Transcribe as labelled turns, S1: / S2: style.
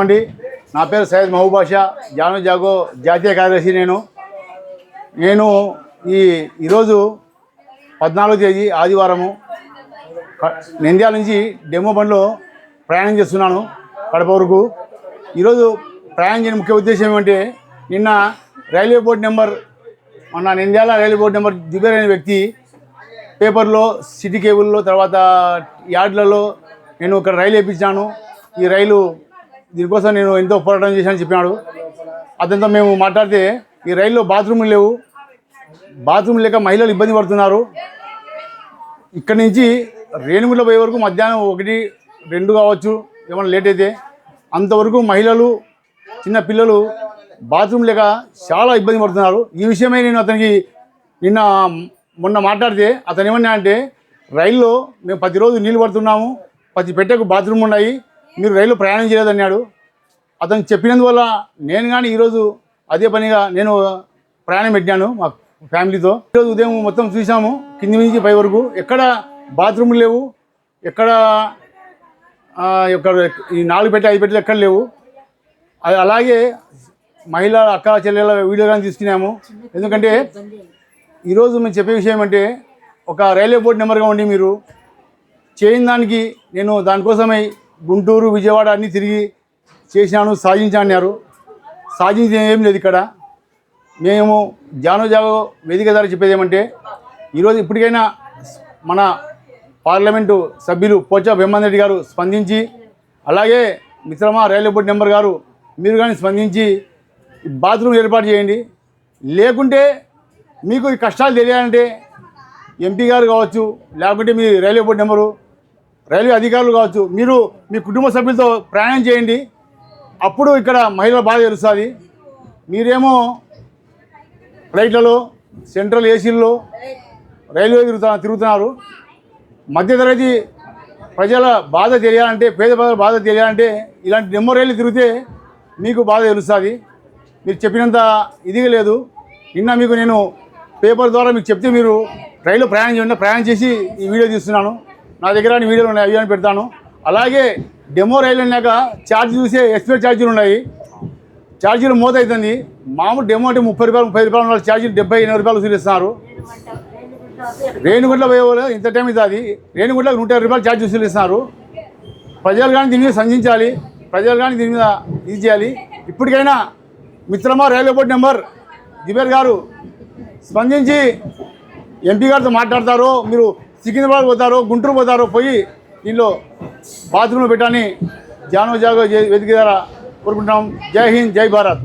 S1: అండి నా పేరు సయ్యద్ మహబూబ్ బాషా జానో జాగో జాతీయ కార్యదర్శి నేను ఈరోజు 14వ తేదీ ఆదివారము నంద్యాల నుంచి డెమో బండ్లో ప్రయాణం చేస్తున్నాను కడప వరకు. ఈరోజు ప్రయాణం చేయడం ముఖ్య ఉద్దేశం ఏమంటే నిన్న railway board number Nandyal railway board number Zubair అనే వ్యక్తి పేపర్లో సిటీ కేబుల్లో తర్వాత యార్డ్లలో నేను ఒక రైలు వేయించాను. ఈ రైలు దీనికోసం నేను ఎంతో పోరాటం చేశానని చెప్పినాడు. అతనితో మేము మాట్లాడితే ఈ రైల్లో బాత్రూములు లేవు, బాత్రూమ్ లేక మహిళలు ఇబ్బంది పడుతున్నారు. ఇక్కడి నుంచి రేణిగుంట పోయే వరకు మధ్యాహ్నం 1-2 కావచ్చు, ఏమైనా లేట్ అయితే అంతవరకు మహిళలు చిన్న పిల్లలు బాత్రూమ్ లేక చాలా ఇబ్బంది పడుతున్నారు. ఈ విషయమై నేను అతనికి మొన్న మాట్లాడితే అతను ఏమన్నా అంటే రైల్లో మేము ప్రతిరోజు నీళ్ళు పడుతున్నాము, ప్రతి పెట్టెకు బాత్రూమ్ ఉన్నాయి, మీరు రైలు ప్రయాణం చేయలేదన్నాడు. అతను చెప్పినందువల్ల నేను కానీ ఈరోజు అదే పనిగా నేను ప్రయాణం పెట్టాను మా ఫ్యామిలీతో. ఈరోజు ఉదయం మొత్తం చూసాము, కింది నుంచి పై వరకు ఎక్కడ బాత్రూములు లేవు, ఎక్కడ ఈ 4 పెట్టె 5 పెట్టెలు ఎక్కడ లేవు. అలాగే మహిళా అక్క చెల్లెల వీడియో కానీ తీసుకున్నాము. ఎందుకంటే ఈరోజు మేము చెప్పే విషయం అంటే ఒక రైల్వే బోర్డు నెంబర్గా ఉండి మీరు చేయని దానికి నేను దానికోసమై గుంటూరు విజయవాడ అన్నీ తిరిగి చేసినాను, సాధించాన్నారు. సాధించిన ఏం లేదు. ఇక్కడ మేము జానో జాగో వేదిక ద్వారా చెప్పేది ఏమంటే ఈరోజు ఇప్పటికైనా మన పార్లమెంటు సభ్యులు పోచా బ్రహ్మానంద రెడ్డి గారు స్పందించి, అలాగే మిత్రమా రైల్వే బోర్డు నెంబర్ గారు మీరు కానీ స్పందించి బాత్రూమ్ ఏర్పాటు చేయండి. లేకుంటే మీకు ఈ కష్టాలు తెలియాలంటే ఎంపీ గారు కావచ్చు, లేకుంటే మీ రైల్వే బోర్డు నెంబరు రైల్వే అధికారులు కావచ్చు, మీరు మీ కుటుంబ సభ్యులతో ప్రయాణం చేయండి. అప్పుడు ఇక్కడ మహిళల బాధ తెలుస్తుంది. మీరేమో ఫ్లైట్లలో సెంట్రల్ ఏసీల్లో రైల్వే తిరుగుతున్నారు. మధ్యతరగతి ప్రజల బాధ తెలియాలంటే, పేద ప్రజల బాధ తెలియాలంటే ఇలాంటి డెమో రైలు తిరిగితే మీకు బాధ తెలుస్తుంది. మీరు చెప్పినంత ఇదిగా లేదు. నిన్న మీకు నేను పేపర్ ద్వారా మీకు చెప్తే మీరు రైలు ప్రయాణం చేసి ఈ వీడియో తీస్తున్నాను. నా దగ్గర వీడియోలు ఉన్నాయి, అవి అని పెడతాను. అలాగే డెమో రైలు అన్నాక ఛార్జ్ చూసే ఎక్స్ప్రెస్ ఛార్జీలు ఉన్నాయి, ఛార్జీలు మోత అవుతుంది. మామూలు డెమో అంటే 30 రూపాయలు 30 రూపాయలు ఉన్న ఛార్జీలు 70-80 రూపాయలు వసూలిస్తున్నారు. రేణిగుంటలో పోయేవాళ్ళు ఇంత టైం అవుతుంది, రేణిగుంటలకు 120 రూపాయలు ఛార్జ్ వసూలిస్తున్నారు. ప్రజలు కానీ దీని మీద సంధించాలి, ప్రజలు కానీ దీని మీద ఇది చేయాలి. ఇప్పటికైనా మిత్రమా రైల్వే బోర్డు నెంబర్ జుబేర్ గారు స్పందించి ఎంపీ గారితో మాట్లాడతారో, మీరు సికింద్రాబాద్ పోతారో గుంటూరు పోతారో పోయి దీనిలో బాత్రూమ్లో పెట్టాలని జానో జాగో వేదిక ద్వారా కోరుకుంటున్నాం. జై హింద్, జై భారత్.